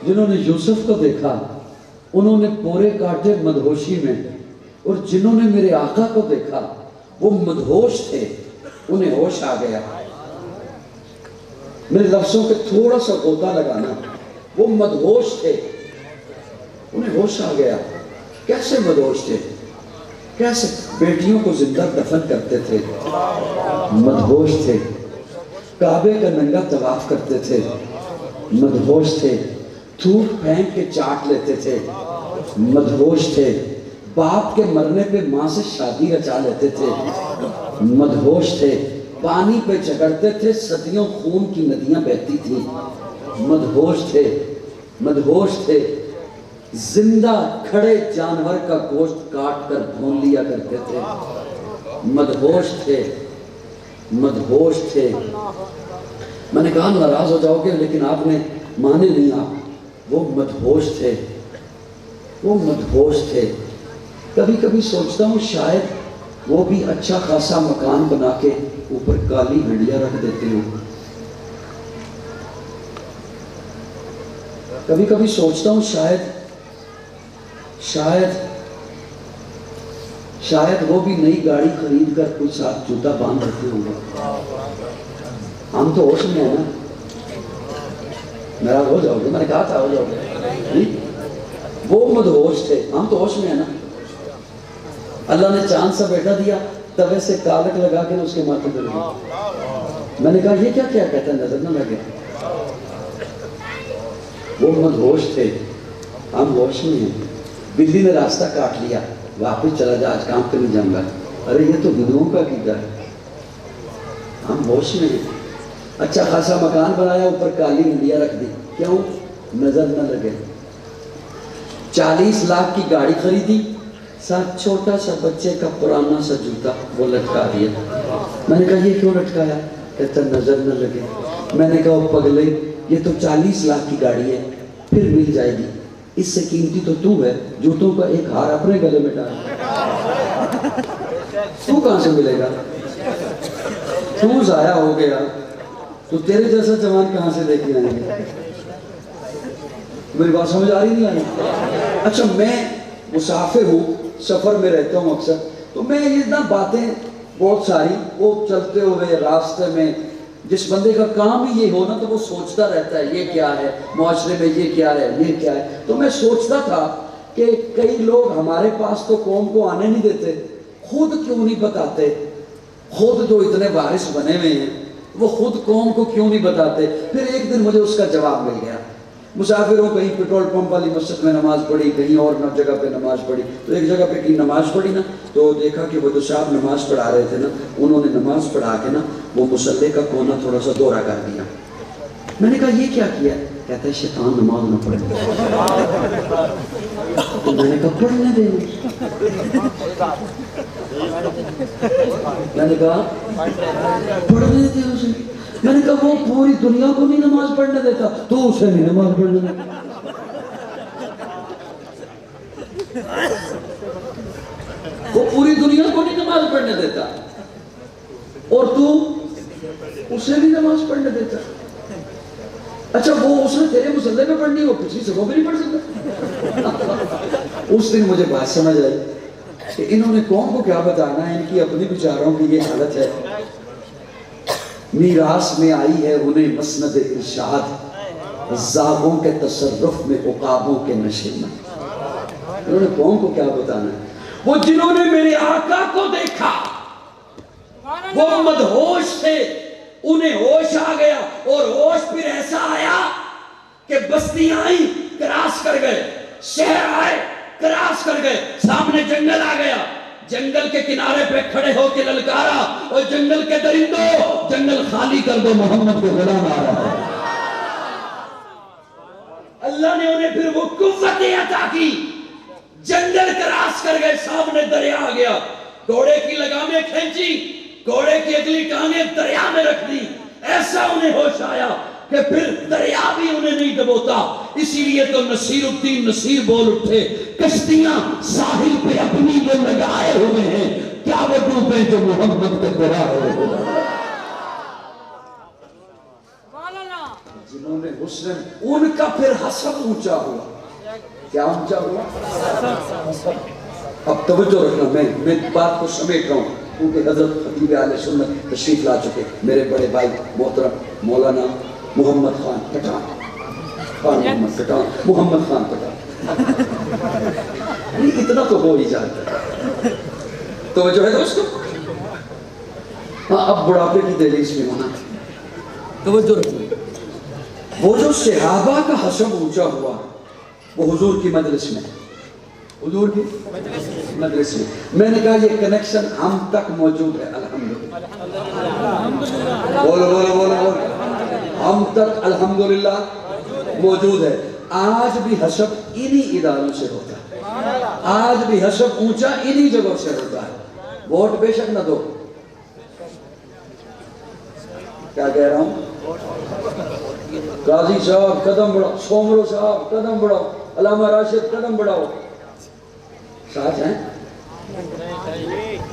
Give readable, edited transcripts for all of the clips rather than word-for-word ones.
جنہوں نے یوسف کو دیکھا انہوں نے پورے کاٹے مدہوشی میں، اور جنہوں نے میرے آقا کو دیکھا وہ مدہوش تھے، انہیں ہوش آ گیا۔ میرے لفظوں پہ تھوڑا سا غوطہ لگانا، وہ مدہوش تھے، انہیں ہوش آ گیا۔ کیسے مدہوش تھے؟ کیسے؟ بیٹیوں کو زندہ دفن کرتے تھے، مدہوش تھے۔ کعبے کا ننگا طواف کرتے تھے، مدہوش تھے۔ تھوک پھینک کے چاٹ لیتے تھے، مدہوش تھے۔ باپ کے مرنے پہ ماں سے شادی رچا لیتے تھے، مدہوش تھے۔ پانی پہ جھگڑتے تھے، صدیوں خون کی ندیاں بہتی تھیں، مدہوش تھے، مدہوش تھے۔ زندہ کھڑے جانور کا گوشت کاٹ کر بھون لیا کرتے تھے، مدہوش تھے، مدہوش تھے۔ میں نے کہا ناراض ہو جاؤ گے، لیکن آپ نے مانے نہیں۔ آپ وہ مدہوش تھے، وہ مدہوش تھے۔ کبھی کبھی سوچتا ہوں شاید وہ بھی اچھا خاصا مکان بنا کے اوپر کالی ہنڈیاں رکھ دیتے ہوں۔ کبھی کبھی سوچتا ہوں شاید وہ بھی نئی گاڑی خرید کر کوئی ساتھ جوتا باندھ رکھتے ہوں گے۔ ہم تو ہوش میں ہیں نا، میرا ہو جاؤ گے، میں نے کہا تھا ہو جاؤ گے۔ وہ مدہوش تھے، ہم تو ہوش میں ہیں نا۔ اللہ نے چاند سا بیٹا دیا، توے سے کالک لگا کے اس کے ماتھے پہ لگا۔ میں نے کہا یہ کیا کہتا ہے، نظر نہ لگے۔ وہ مدہوش تھے، ہم ہوش میں ہیں۔ بلی نے راستہ کاٹ لیا، واپس چلا جا، آج کام پہ نہیں جاؤں گا۔ ارے یہ تو گدھوں کا عقیدہ ہے، ہم ہوش میں ہیں۔ اچھا خاصا مکان بنایا، اوپر کالی ہنڈیاں رکھ دی، کیوں؟ نظر نہ لگے۔ 40 لاکھ کی گاڑی خریدی، ساتھ چھوٹا سا بچے کا پرانا سا جوتا وہ لٹکا دیا۔ میں نے کہا یہ کیوں لٹکایا؟ کہتا نظر نہ لگے۔ میں نے کہا وہ پگلے، یہ تو 40 لاکھ کی گاڑی ہے، پھر مل جائے گی، اس سے قیمتی تو ہے، جوتوں کا ایک ہار اپنے گلے میں ڈال۔ تو کہاں سے ملے گا؟ تو ضائع ہو گیا، تو تیرے جیسا جوان کہاں سے لے کے آئیں گے؟ میری بات سمجھ آ رہی نہیں آ رہی؟ اچھا میں مسافر ہوں، سفر میں رہتا ہوں اکثر، تو میں یہ نا باتیں بہت ساری وہ چلتے ہوئے راستے میں، جس بندے کا کام ہی یہ ہو نا تو وہ سوچتا رہتا ہے یہ کیا ہے معاشرے میں، یہ کیا ہے، یہ کیا ہے۔ تو میں سوچتا تھا کہ کئی لوگ ہمارے پاس تو قوم کو آنے نہیں دیتے، خود کیوں نہیں بتاتے؟ خود جو اتنے وارث بنے ہوئے ہیں وہ خود قوم کو کیوں نہیں بتاتے؟ پھر ایک دن مجھے اس کا جواب مل گیا۔ مسافروں کہیں پیٹرول پمپ والی مسجد میں نماز پڑھی، کہیں اور جگہ پہ نماز پڑھی، تو ایک جگہ پہ کی نماز پڑھی نا، تو دیکھا کہ وہ جو صاحب نماز پڑھا رہے تھے نا، انہوں نے نماز پڑھا کے نا وہ مصلی کا کونا تھوڑا سا دورہ کر دیا۔ میں نے کہا یہ کیا کیا؟ کہتا ہے شیطان نماز نہ پڑھے۔ تو میں نے کہا پڑھنے دیں۔ میں نے کہا پڑھنے دیں اسے۔ میں نے کہا وہ پوری دنیا کو نہیں نماز پڑھنے دیتا، تو اسے نہیں نماز پڑھنے دیتا۔ وہ پوری دنیا کو نہیں نماز پڑھنے دیتا اور تو اسے نہیں نماز پڑھنے دیتا۔ اچھا وہ اس نے تیرے مصلی پہ پڑھنی ہو، کسی سے وہ بھی نہیں پڑھ سکتا۔ اس دن مجھے بات سمجھ آئی کہ انہوں نے قوم کو کیا بتانا ہے، ان کی اپنی بیچاروں کی یہ حالت ہے۔ میراث میں آئی ہے انہیں مسند ارشاد، زاغوں کے تصرف میں عقابوں کے نشے میں۔ انہوں نے قوم کو کیا بتانا ہے؟ وہ جنہوں نے میرے آقا کو دیکھا وہ مدہوش تھے، انہیں ہوش آ گیا، اور ہوش پھر ایسا آیا کہ بستیاں آئیں کراس کر گئے، شہر آئے کراس کر گئے، سامنے جنگل آ گیا، جنگل کے کنارے پہ کھڑے ہو کے للکارا، اور جنگل کے درندوں جنگل خالی کر دو، محمد کو غلام آ رہا ہے۔ اللہ نے انہیں پھر وہ قوت عطا کی، جنگل کراس کر گئے، سامنے دریا آ گیا، گھوڑے کی لگامیں کھینچی، گھوڑے کی اگلی ٹانگیں دریا میں رکھ دی، ایسا انہیں ہوش آیا کہ پھر دریا بھی انہیں نہیں دبوتا۔ اسی لیے تو نصیر الدین نصیر بول اٹھے، کشتیاں ساحل پہ اپنی جو لگائے ہوئے ہیں، کیا وہ ڈوبے جو محمد پہ گرائے ہوئے ہیں۔ جنہوں انہوں نے حسن ان کا پھر حسب اونچا ہوا. کیا اونچا ہوا؟ اب توجہ رکھنا، میں بات کو سمیٹ رہا ہوں کیونکہ حضرت خطیب اہل سنت تشریف لا چکے، میرے بڑے بھائی محترم مولانا محمد خان پٹھان، محمد خان پٹھان. اتنا تو ہو ہی جاتا ہے. توجہ ہے دوستو؟ ہاں اب بڑھاپے کی دہلیز میں ہونا. توجہ رکھنا، وہ جو صحابہ کا حسب اونچا ہوا وہ حضور کی مجلس میں، حضور کی مجلس میں. میں نے کہا یہ کنیکشن ہم تک موجود ہے الحمدللہ. بولو بولو بولو بولو، ہم تک الحمدللہ موجود ہے. آج بھی حسب انہی اداروں سے ہوتا ہے، آج بھی حسب اونچا انہی جگہوں سے ہوتا ہے. ووٹ بے شک نہ دو. کیا کہہ رہا ہوں؟ قاضی صاحب قدم بڑھاؤ، سومرو صاحب قدم بڑھاؤ، علامہ راشد قدم بڑھاؤ. ساتھ ہیں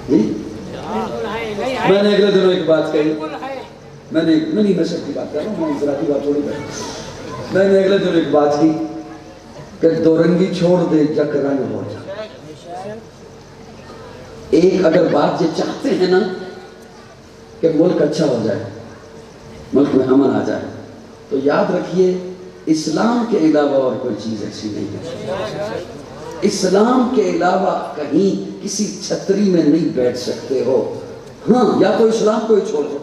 جی؟ میں نے اگلے دنوں ایک بات کہی، میں نہیں سب کی بات کر رہا ہوں، میں انفرادی بات تھوڑی کر. میں نے اگلے دنوں ایک بات کی کہ دو رنگی چھوڑ دے جک رنگ ہو جا. ایک اگر بات یہ چاہتے ہیں نا کہ ملک اچھا ہو جائے، ملک میں امن آ جائے، تو یاد رکھیے اسلام کے علاوہ اور کوئی چیز ایسی نہیں ہے. اسلام کے علاوہ کہیں کسی چھتری میں نہیں بیٹھ سکتے ہو. ہاں یا تو اسلام کو ہی چھوڑ دو.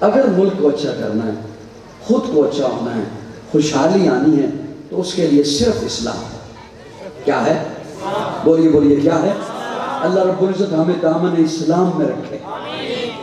اگر ملک کو اچھا کرنا ہے، خود کو اچھا ہونا ہے، خوشحالی آنی ہے، تو اس کے لیے صرف اسلام ہے. کیا ہے؟ بولیے بولیے کیا ہے؟ اللہ رب العزت ہمیں دامن اسلام میں رکھے،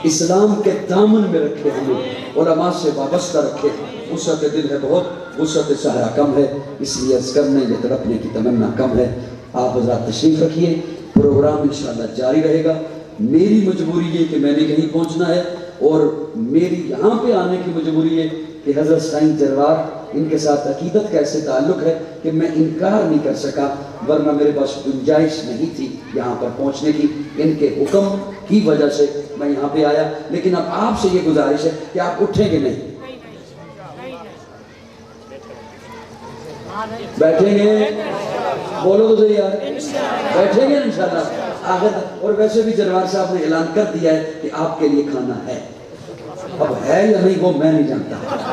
اسلام کے دامن میں رکھے، ہمیں علماء سے وابستہ رکھے. وسعت دل ہے بہت، وسعت صحرا کم ہے، اس لیے عرض کرنے یا تڑپنے کی تمنا کم ہے. آپ حضرات تشریف رکھیے، پروگرام انشاءاللہ جاری رہے گا. میری مجبوری یہ کہ میں نے کہیں پہنچنا ہے، اور میری یہاں پہ آنے کی مجبوری ہے کہ حضرت سائیں جروار ان کے ساتھ عقیدت کا ایسے تعلق ہے کہ میں انکار نہیں کر سکا، ورنہ میرے پاس گنجائش نہیں تھی یہاں پر پہنچنے کی. ان کے حکم کی وجہ سے میں یہاں پہ آیا. لیکن اب آپ سے یہ گزارش ہے کہ آپ اٹھیں گے نہیں؟ بیٹھیں گے؟ بولو تو صحیح یار. بیٹھیں گے انشاءاللہ آخر. اور ویسے بھی جروار صاحب نے اعلان کر دیا ہے کہ آپ کے لیے کھانا ہے. اب ہے یا نہیں وہ میں نہیں جانتا.